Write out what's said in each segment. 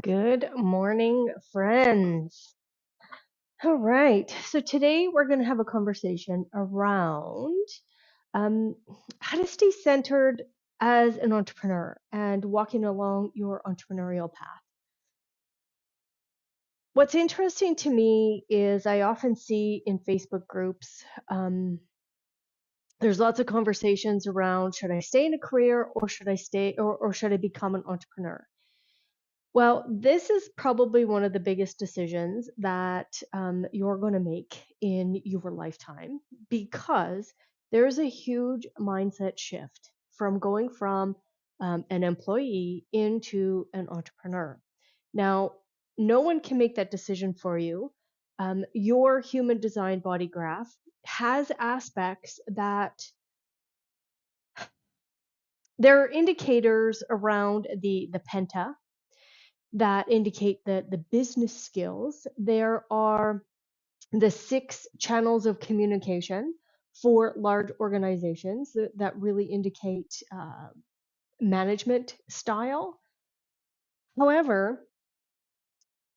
Good morning, friends. All right. So today we're going to have a conversation around um, how to stay centered as an entrepreneur and walking along your entrepreneurial path. What's interesting to me is I often see in Facebook groups, there's lots of conversations around should I stay in a career or should I stay or should I become an entrepreneur? Well, this is probably one of the biggest decisions that you're going to make in your lifetime because there's a huge mindset shift from going from an employee into an entrepreneur. Now, no one can make that decision for you. Your human design body graph has aspects that there are indicators around the penta that indicate the business skills. There are the 6 channels of communication for large organizations that really indicate management style. However,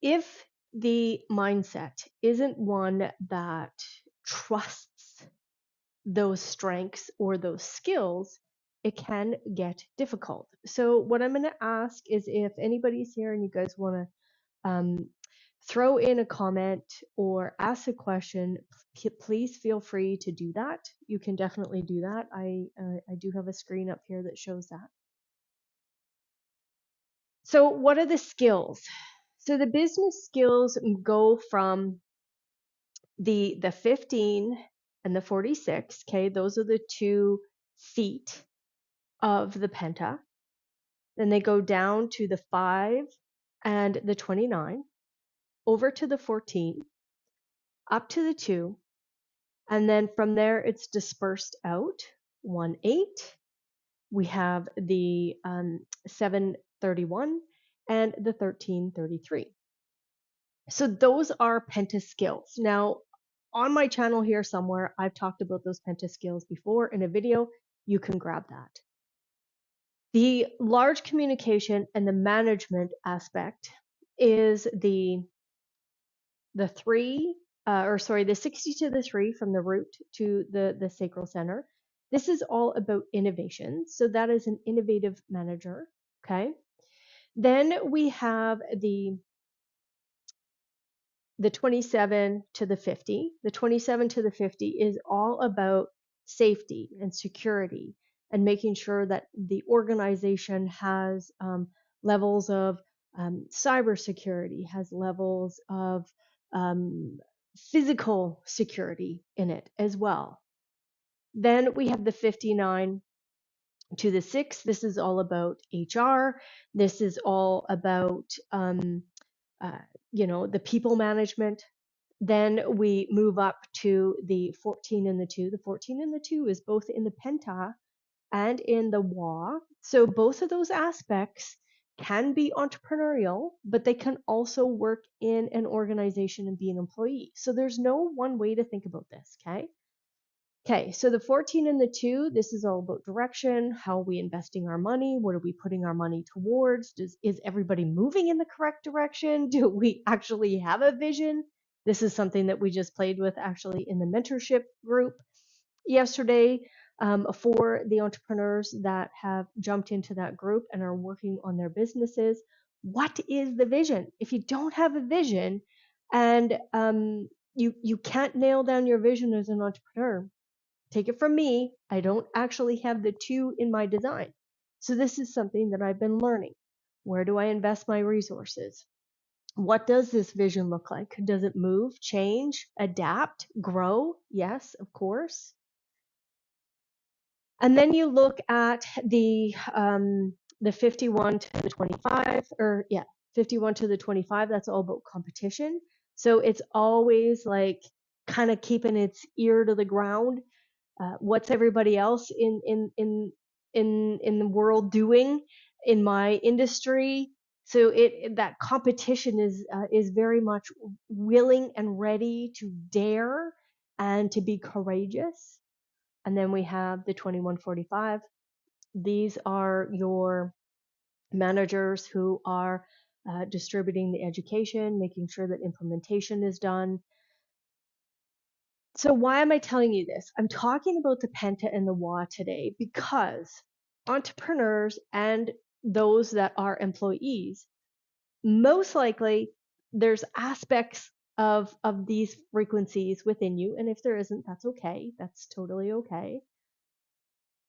if the mindset isn't one that trusts those strengths or those skills, it can get difficult. So, what I'm going to ask is if anybody's here and you guys want to throw in a comment or ask a question, please feel free to do that. You can definitely do that. I do have a screen up here that shows that. So what are the skills? So the business skills go from the 15 and the 46. Okay, those are the 2 feet of the penta. Then they go down to the 5 and the 29, over to the 14, up to the 2, and then from there it's dispersed out. 1-8. We have the 7-31 and the 13-33. So those are penta skills. Now, on my channel here somewhere, I've talked about those penta skills before in a video. You can grab that. The large communication and the management aspect is the 3, the 60 to the 3 from the root to the sacral center. This is all about innovation. So that is an innovative manager. Okay. Then we have the 27 to the 50. The 27 to the 50 is all about safety and security and making sure that the organization has levels of cybersecurity, has levels of um, physical security in it as well. Then we have the 59 to the 6. This is all about HR. This is all about uh, the people management. Then we move up to the 14 and the 2. The 14 and the 2 is both in the penta and in the wa. So both of those aspects can be entrepreneurial, but they can also work in an organization and be an employee. So there's no one way to think about this, okay? Okay, so the 14 and the 2, this is all about direction. How are we investing our money? What are we putting our money towards? Is everybody moving in the correct direction? Do we actually have a vision? This is something that we just played with actually in the mentorship group yesterday for the entrepreneurs that have jumped into that group and are working on their businesses. What is the vision? If you don't have a vision and you can't nail down your vision as an entrepreneur, take it from me, I don't actually have the 2 in my design. So this is something that I've been learning. Where do I invest my resources? What does this vision look like? Does it move, change, adapt, grow? Yes, of course. And then you look at the 51 to the 25, 51 to the 25. That's all about competition. So it's always like kind of keeping its ear to the ground. What's everybody else in the world doing in my industry? So that competition is very much willing and ready to dare and to be courageous. And then we have the 2145. These are your managers who are distributing the education, making sure that implementation is done. So why am I telling you this? I'm talking about the Penta and the Wa today because entrepreneurs and those that are employees, most likely there's aspects of these frequencies within you. And if there isn't, that's okay. That's totally okay.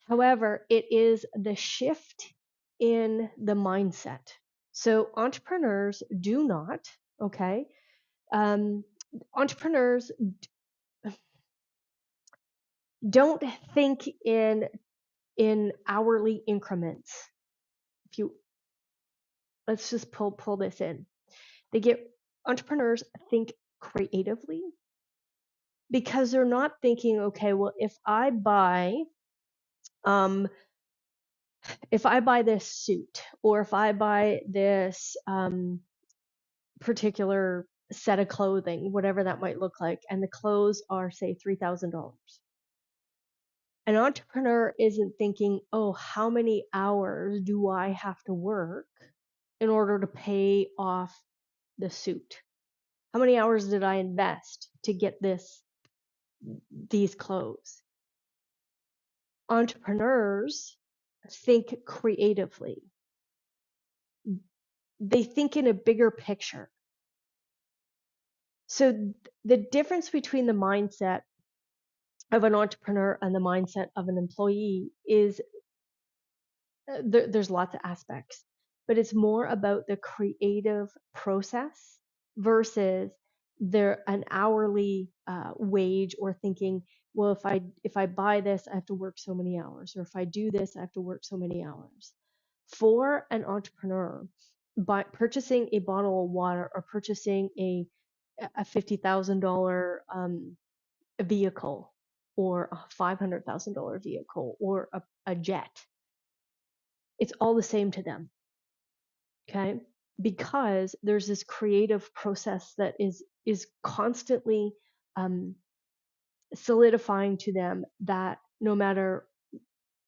However, it is the shift in the mindset. So entrepreneurs do not, okay? Entrepreneurs don't think in hourly increments. If you let's just pull this in. Entrepreneurs think creatively because they're not thinking, okay, well, um if I buy this suit or if I buy this particular set of clothing, whatever that might look like, and the clothes are say $3,000. An entrepreneur isn't thinking, oh, how many hours do I have to work in order to pay off the suit? How many hours did I invest to get these clothes? Entrepreneurs think creatively. They think in a bigger picture. So the difference between the mindset of an entrepreneur and the mindset of an employee is there's lots of aspects, but it's more about the creative process versus an hourly wage, or thinking, well, if I buy this, I have to work so many hours, or if I do this, I have to work so many hours. For an entrepreneur, by purchasing a bottle of water or purchasing a $50,000 vehicle or a $500,000 vehicle or a jet, it's all the same to them, okay? Because there's this creative process that is constantly solidifying to them that no matter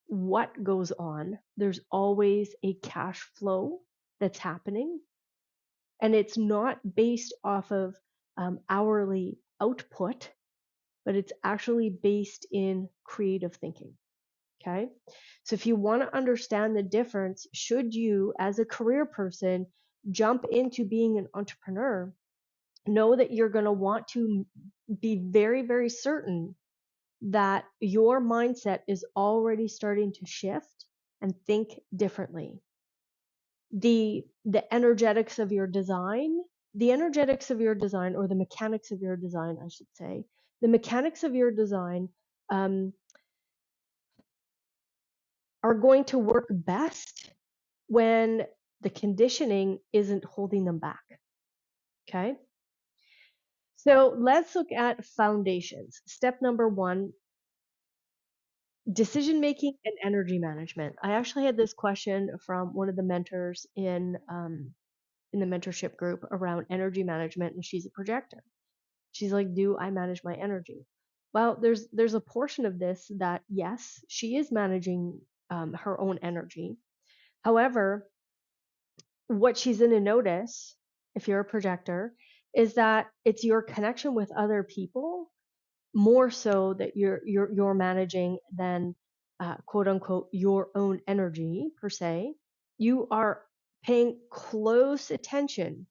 what goes on, there's always a cash flow that's happening, and it's not based off of hourly output, but it's actually based in creative thinking. Okay. So if you want to understand the difference, should you, as a career person, jump into being an entrepreneur, know that you're going to want to be very, very certain that your mindset is already starting to shift and think differently. The energetics of your design, or the mechanics of your design, I should say, the mechanics of your design are going to work best when the conditioning isn't holding them back. Okay. So let's look at foundations. Step number 1, decision making and energy management. I actually had this question from one of the mentors in the mentorship group around energy management, and she's a projector. She's like, do I manage my energy? Well, there's a portion of this that, yes, she is managing her own energy. However, what she's going to notice, if you're a projector, is that it's your connection with other people more so that you're managing than quote unquote your own energy per se. You are paying close attention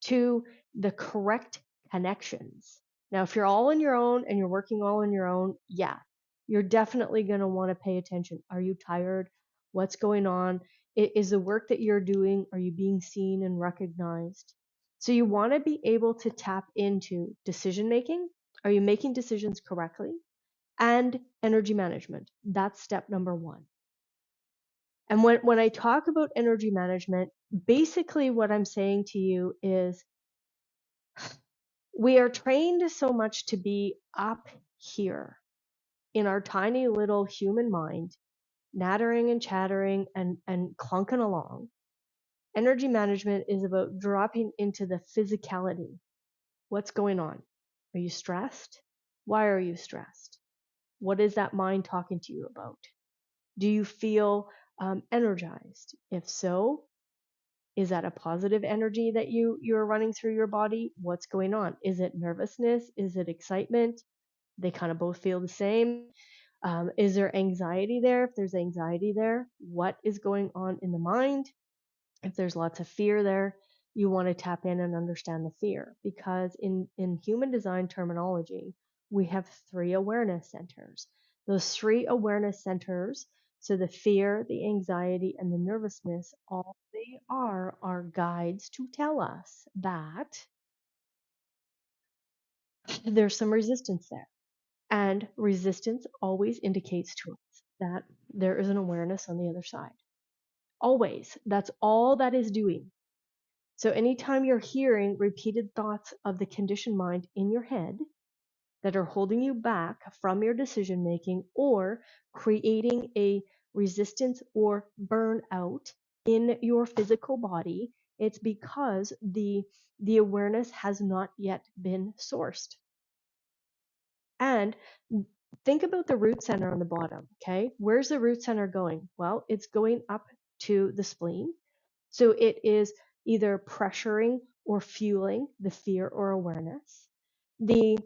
to the correct connections. Now, if you're all on your own and you're working all on your own, yeah, you're definitely going to want to pay attention. Are you tired? What's going on? Is the work that you're doing, are you being seen and recognized? So you want to be able to tap into decision making. Are you making decisions correctly? And energy management. That's step number 1. And when I talk about energy management, basically what I'm saying to you is we are trained so much to be up here in our tiny little human mind, nattering and chattering and clunking along. Energy management is about dropping into the physicality. What's going on? Are you stressed? Why are you stressed? What is that mind talking to you about? Do you feel energized? If so, Is that a positive energy that you're running through your body? What's going on? Is it nervousness? Is it excitement? They kind of both feel the same. Is there anxiety there? If there's anxiety there, what is going on in the mind? If there's lots of fear there, you want to tap in and understand the fear, because in human design terminology, we have 3 awareness centers. Those 3 awareness centers, so the fear, the anxiety, and the nervousness, all they are guides to tell us that there's some resistance there. And resistance always indicates to us that there is an awareness on the other side. Always. That's all that is doing. So anytime you're hearing repeated thoughts of the conditioned mind in your head that are holding you back from your decision making or creating a resistance or burnout in your physical body, it's because the awareness has not yet been sourced. And think about the root center on the bottom, okay? Where's the root center going? Well, it's going up to the spleen. So it is either pressuring or fueling the fear or awareness. The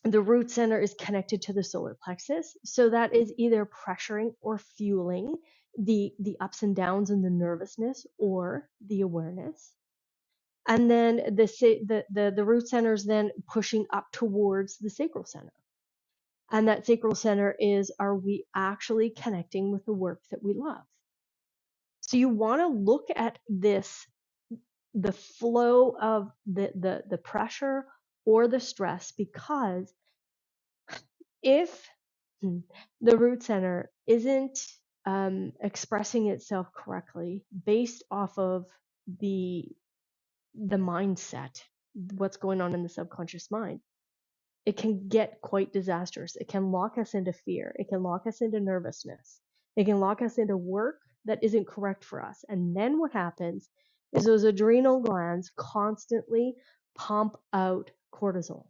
root center is connected to the solar plexus. So that is either pressuring or fueling the ups and downs and the nervousness or the awareness. And then the root center is then pushing up towards the sacral center. And that sacral center is, are we actually connecting with the work that we love? So you want to look at this, the flow of the pressure or the stress, because if the root center isn't expressing itself correctly based off of the mindset, what's going on in the subconscious mind, it can get quite disastrous. It can lock us into fear. It can lock us into nervousness. It can lock us into work that isn't correct for us. And then what happens is those adrenal glands constantly pump out cortisol,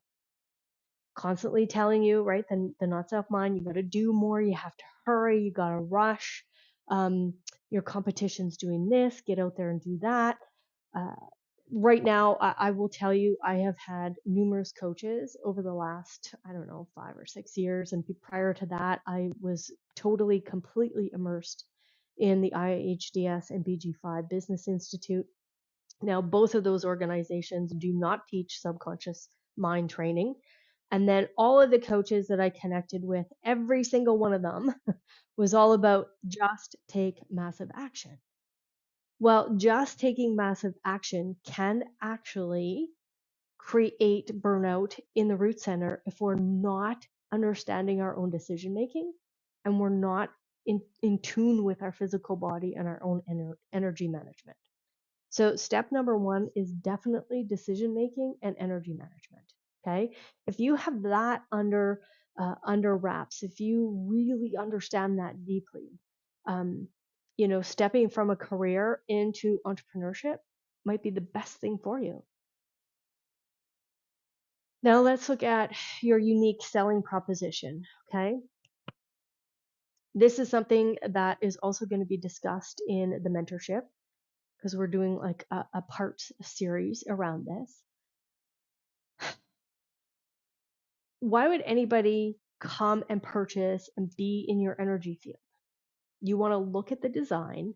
constantly telling you, right, the not self mind, you got to do more, you have to hurry, you got to rush. Your competition's doing this, get out there and do that. Right now, I will tell you, I have had numerous coaches over the last, I don't know, 5 or 6 years. And prior to that, I was totally, completely immersed in the IHDS and BG5 Business Institute. Now, both of those organizations do not teach subconscious mind training. And then all of the coaches that I connected with, every single one of them was all about just take massive action. Well, just taking massive action can actually create burnout in the root center if we're not understanding our own decision making and we're not in tune with our physical body and our own energy management. So step number 1 is definitely decision making and energy management. Okay, if you have that under wraps, if you really understand that deeply, stepping from a career into entrepreneurship might be the best thing for you. Now let's look at your unique selling proposition. Okay, this is something that is also going to be discussed in the mentorship, because we're doing like a part series around this. Why would anybody come and purchase and be in your energy field? You want to look at the design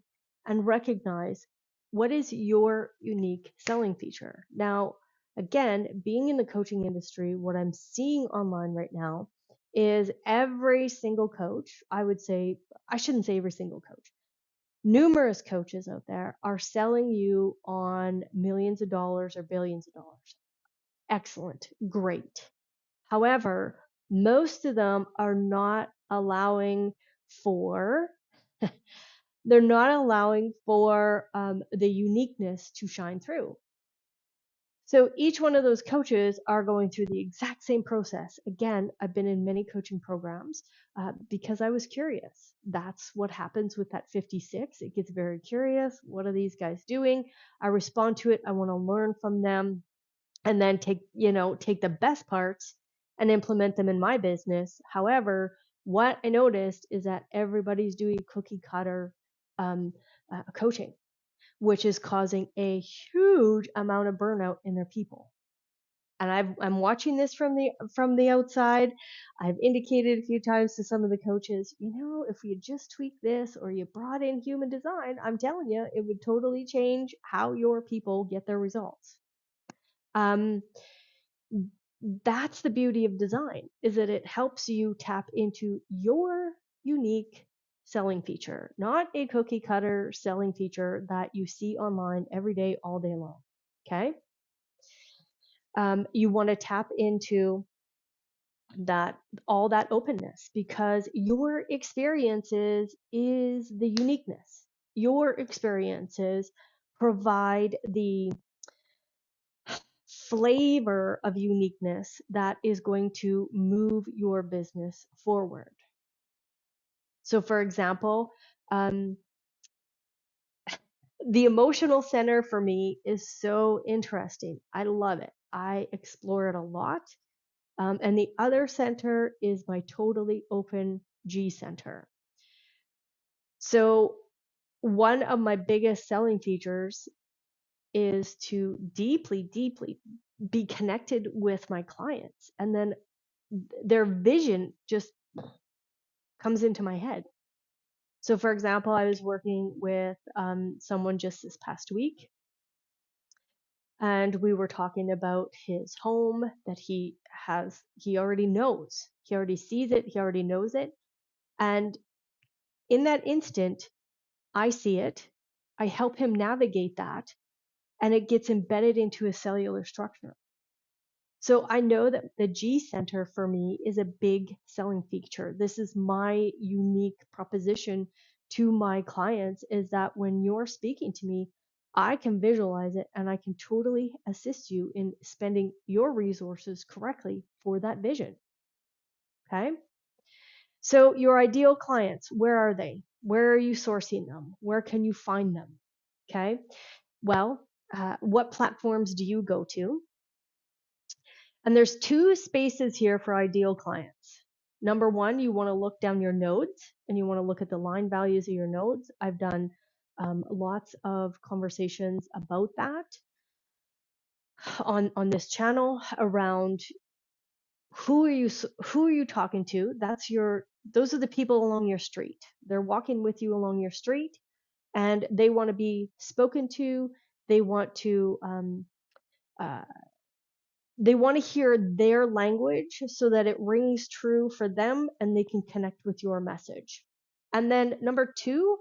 and recognize what is your unique selling feature. Now, again, being in the coaching industry, what I'm seeing online right now is every single coach, I would say, I shouldn't say every single coach, numerous coaches out there are selling you on millions of dollars or billions of dollars. Excellent, great. However, most of them are not allowing for they're not allowing for the uniqueness to shine through. So each one of those coaches are going through the exact same process. Again, I've been in many coaching programs because I was curious. That's what happens with that 56. It gets very curious. What are these guys doing? I respond to it. I want to learn from them, and then take the best parts and implement them in my business. However, what I noticed is that everybody's doing cookie cutter coaching, which is causing a huge amount of burnout in their people. And I'm watching this from the outside. I've indicated a few times to some of the coaches, if you just tweak this or you brought in human design, I'm telling you, it would totally change how your people get their results. That's the beauty of design, is that it helps you tap into your unique selling feature, not a cookie cutter selling feature that you see online every day, all day long. Okay. You want to tap into all that openness, because your experiences is the uniqueness. Your experiences provide the flavor of uniqueness that is going to move your business forward. So, for example, the emotional center for me is so interesting. I love it. I explore it a lot. And the other center is my totally open G center. So, one of my biggest selling features is to deeply, deeply be connected with my clients, and then their vision just comes into my head. So, for example, I was working with someone just this past week, and we were talking about his home that he already knows. He already sees it, he already knows it. And in that instant, I see it, I help him navigate that, and it gets embedded into his cellular structure. So I know that the G center for me is a big selling feature. This is my unique proposition to my clients, is that when you're speaking to me, I can visualize it and I can totally assist you in spending your resources correctly for that vision. Okay. So your ideal clients, where are they? Where are you sourcing them? Where can you find them? Okay. Well, what platforms do you go to? And there's two spaces here for ideal clients. Number one, you want to look down your nodes and you want to look at the line values of your nodes. I've done lots of conversations about that on this channel around who are you talking to. Those are the people along your street. They're walking with you along your street, and they want to be spoken to. They want to uh, they want to hear their language so that it rings true for them and they can connect with your message. And then number two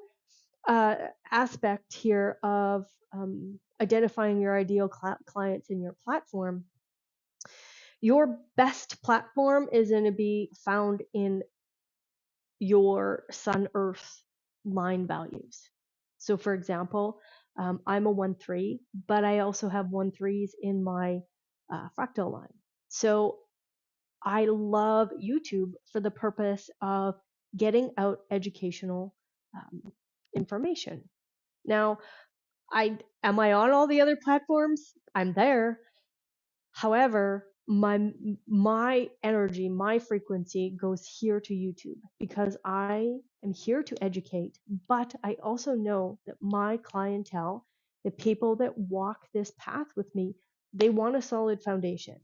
aspect here of identifying your ideal clients in your platform, your best platform is going to be found in your sun earth line values. So for example, I'm a 1-3, but I also have 1-3s in my fractal line. So I love YouTube for the purpose of getting out educational information. Now, am I on all the other platforms? I'm there. However, my energy, my frequency goes here to YouTube, because I am here to educate, but I also know that my clientele, the people that walk this path with me, they want a solid foundation.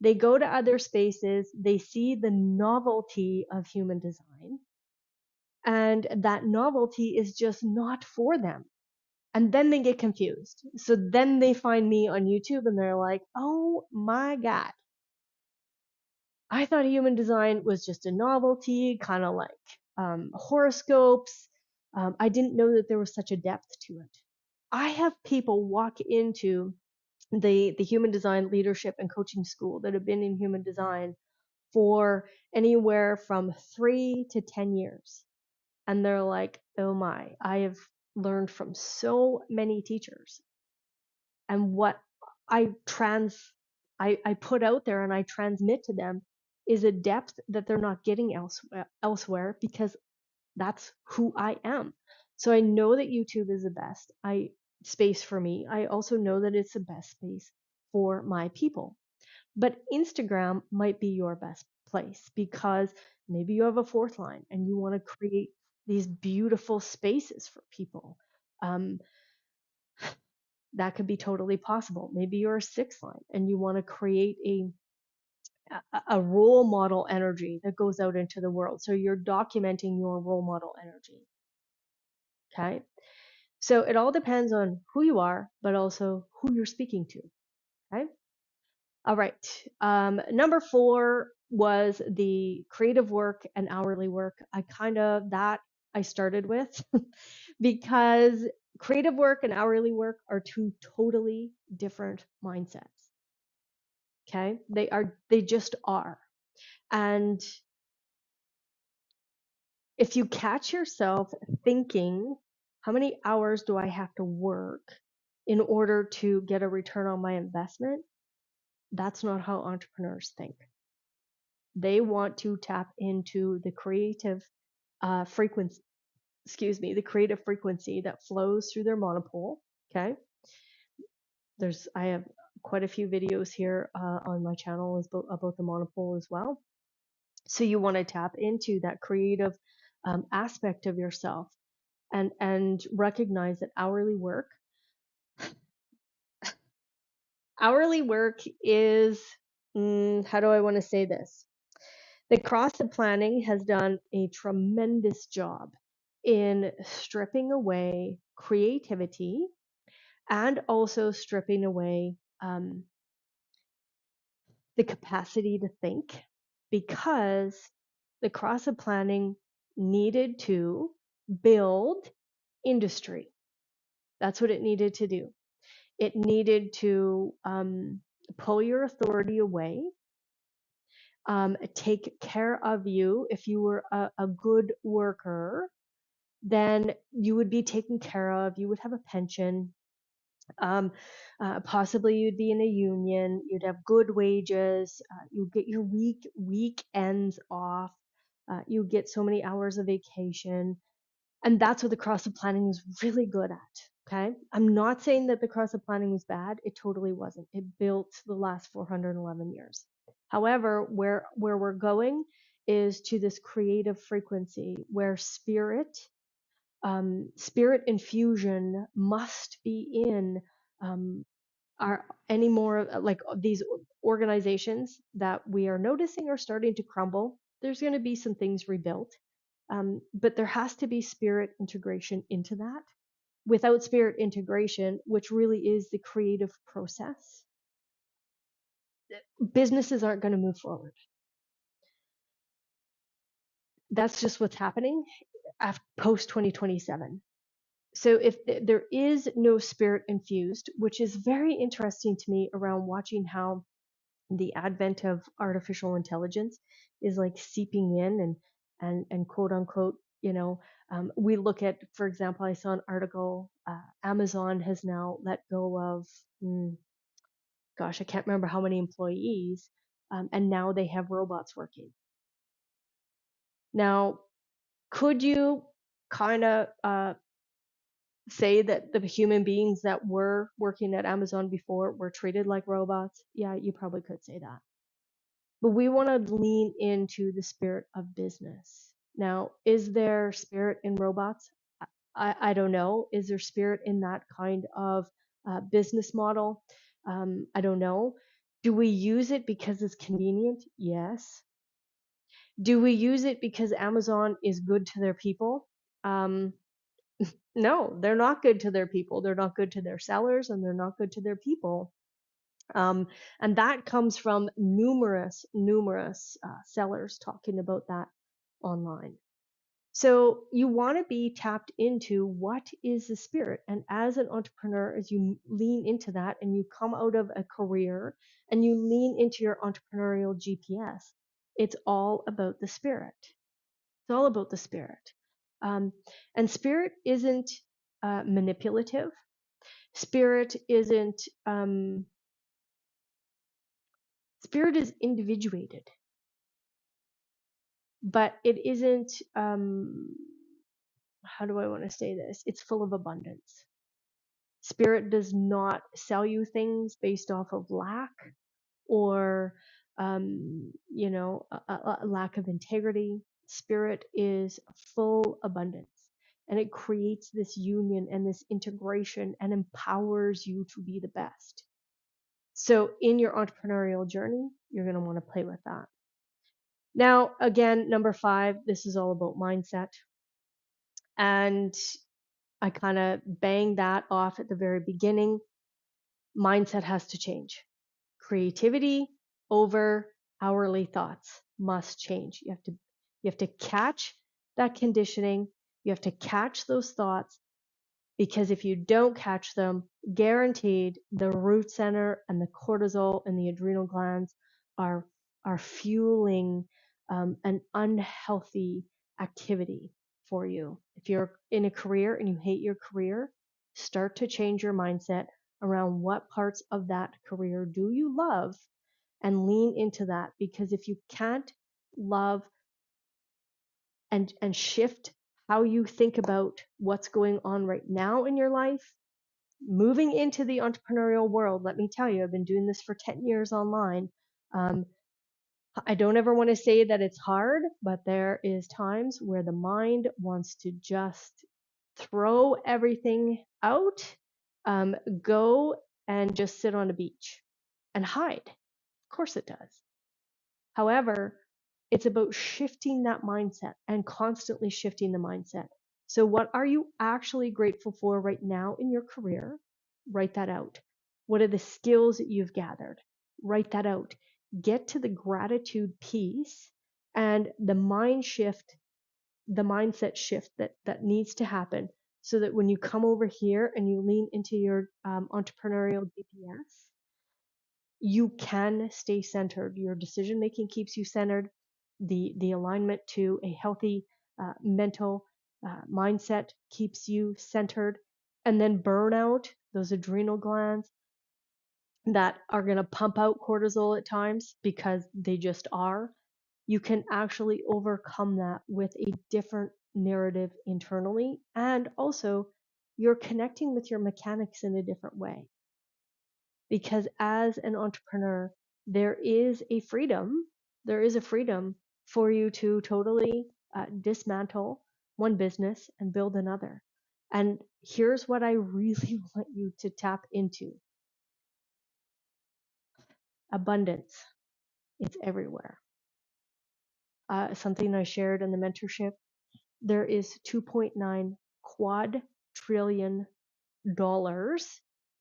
They go to other spaces, they see the novelty of human design, and that novelty is just not for them. And then they get confused. So then they find me on YouTube and they're like, oh my God, I thought human design was just a novelty, kind of like horoscopes. I didn't know that there was such a depth to it. I have people walk into the human design leadership and coaching school that have been in human design for anywhere from 3 to 10 years. And they're like, oh my, I have learned from so many teachers. And what I put out there and I transmit to them is a depth that they're not getting elsewhere, because that's who I am. So I know that YouTube is the best space for me. I also know that it's the best space for my people. But Instagram might be your best place, because maybe you have a fourth line and you want to create these beautiful spaces for people. That could be totally possible. Maybe you're a sixth line and you want to create a role model energy that goes out into the world. So you're documenting your role model energy. Okay. So it all depends on who you are, but also who you're speaking to. Okay. All right. Number 4 was the creative work and hourly work. I started with because creative work and hourly work are two totally different mindsets. Okay. They just are. And if you catch yourself thinking, how many hours do I have to work in order to get a return on my investment? That's not how entrepreneurs think. They want to tap into the creative frequency, the creative frequency that flows through their monopole. Okay. I have quite a few videos here on my channel about the monopole as well. So you want to tap into that creative aspect of yourself and recognize that hourly work is, how do I want to say this? The cross of planning has done a tremendous job in stripping away creativity and also stripping away the capacity to think, because the cross of planning needed to build industry. That's what it needed to do. It needed to pull your authority away, take care of you. If you were a good worker, then you would be taken care of. You would have a pension. Possibly you'd be in a union. You'd have good wages. You get your weekends off. You get so many hours of vacation. And that's what the cross of planning was really good at. Okay. I'm not saying that the cross of planning was bad. It totally wasn't. It built the last 411 years. However, where we're going is to this creative frequency where spirit infusion must be in are any more like these organizations that we are noticing are starting to crumble. There's going to be some things rebuilt, but there has to be spirit integration into that. Without spirit integration, which really is the creative process, businesses aren't going to move forward. That's just what's happening after post 2027. So if there is no spirit infused, which is very interesting to me around watching how the advent of artificial intelligence is like seeping in and quote unquote, we look at, for example, I saw an article, Amazon has now let go of, gosh, I can't remember how many employees, and now they have robots working. Now, could you kind of say that the human beings that were working at Amazon before were treated like robots? Yeah, you probably could say that. But we want to lean into the spirit of business. Now, is there spirit in robots? I don't know. Is there spirit in that kind of business model? I don't know. Do we use it because it's convenient? Yes. Do we use it because Amazon is good to their people? No, they're not good to their people. They're not good to their sellers, and they're not good to their people. And that comes from numerous sellers talking about that online. So you want to be tapped into what is the spirit. And as an entrepreneur, as you lean into that and you come out of a career and you lean into your entrepreneurial GPS, it's all about the spirit. It's all about the spirit. And spirit isn't manipulative. Spirit isn't, spirit is individuated, but it isn't, how do I want to say this? It's full of abundance. Spirit does not sell you things based off of lack or, a lack of integrity. Spirit is full abundance. and it creates this union and this integration and empowers you to be the best. So in your entrepreneurial journey, you're going to want to play with that. Now, again, number 5, this is all about mindset. And I kind of banged that off at the very beginning. Mindset has to change. Creativity over hourly thoughts must change. You have to catch that conditioning. You have to catch those thoughts, because if you don't catch them, guaranteed the root center and the cortisol and the adrenal glands are fueling an unhealthy activity for you. If you're in a career and you hate your career, start to change your mindset around what parts of that career do you love and lean into that. Because if you can't love and shift how you think about what's going on right now in your life, moving into the entrepreneurial world, let me tell you, I've been doing this for 10 years online. I don't ever want to say that it's hard, but there is times where the mind wants to just throw everything out, go and just sit on a beach and hide. Of course it does. However, it's about shifting that mindset and constantly shifting the mindset. So what are you actually grateful for right now in your career? Write that out. What are the skills that you've gathered? Write that out. Get to the gratitude piece and the mindset shift that needs to happen, so that when you come over here and you lean into your entrepreneurial GPS, you can stay centered. Your decision making keeps you centered. The alignment to a healthy mental mindset keeps you centered. And then burnout, those adrenal glands that are going to pump out cortisol at times because they just are, you can actually overcome that with a different narrative internally. And also, you're connecting with your mechanics in a different way. Because as an entrepreneur, there is a freedom for you to totally dismantle one business and build another. And here's what I really want you to tap into: abundance. It's everywhere. Something I shared in the mentorship: there is $2.9 quadrillion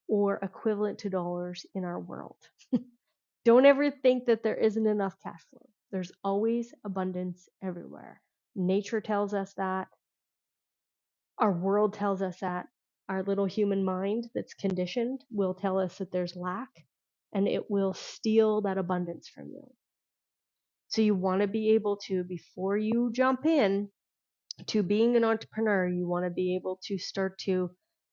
or equivalent to dollars in our world. Don't ever think that there isn't enough cash flow. There's always abundance everywhere. Nature tells us that. Our world tells us that. Our little human mind that's conditioned will tell us that there's lack, and it will steal that abundance from you. So you want to be able to, before you jump in to being an entrepreneur, you want to be able to start to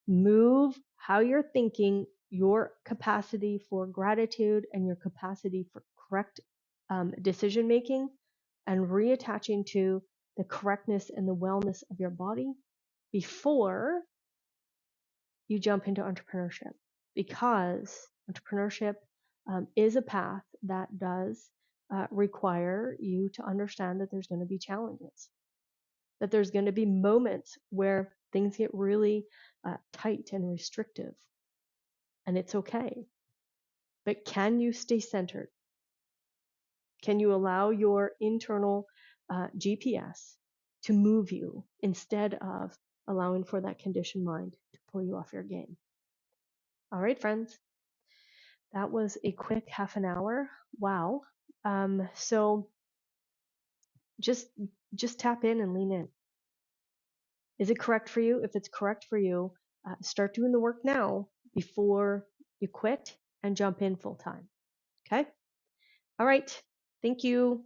move how you're thinking, your capacity for gratitude and your capacity for correct decision making, and reattaching to the correctness and the wellness of your body before you jump into entrepreneurship. Because entrepreneurship is a path that does require you to understand that there's going to be challenges, that there's going to be moments where things get really tight and restrictive, and it's okay. But can you stay centered? Can you allow your internal GPS to move you instead of allowing for that conditioned mind to pull you off your game? All right, friends, that was a quick half an hour. Wow. So just tap in and lean in. Is it correct for you? If it's correct for you, start doing the work now before you quit and jump in full time. Okay? All right. Thank you.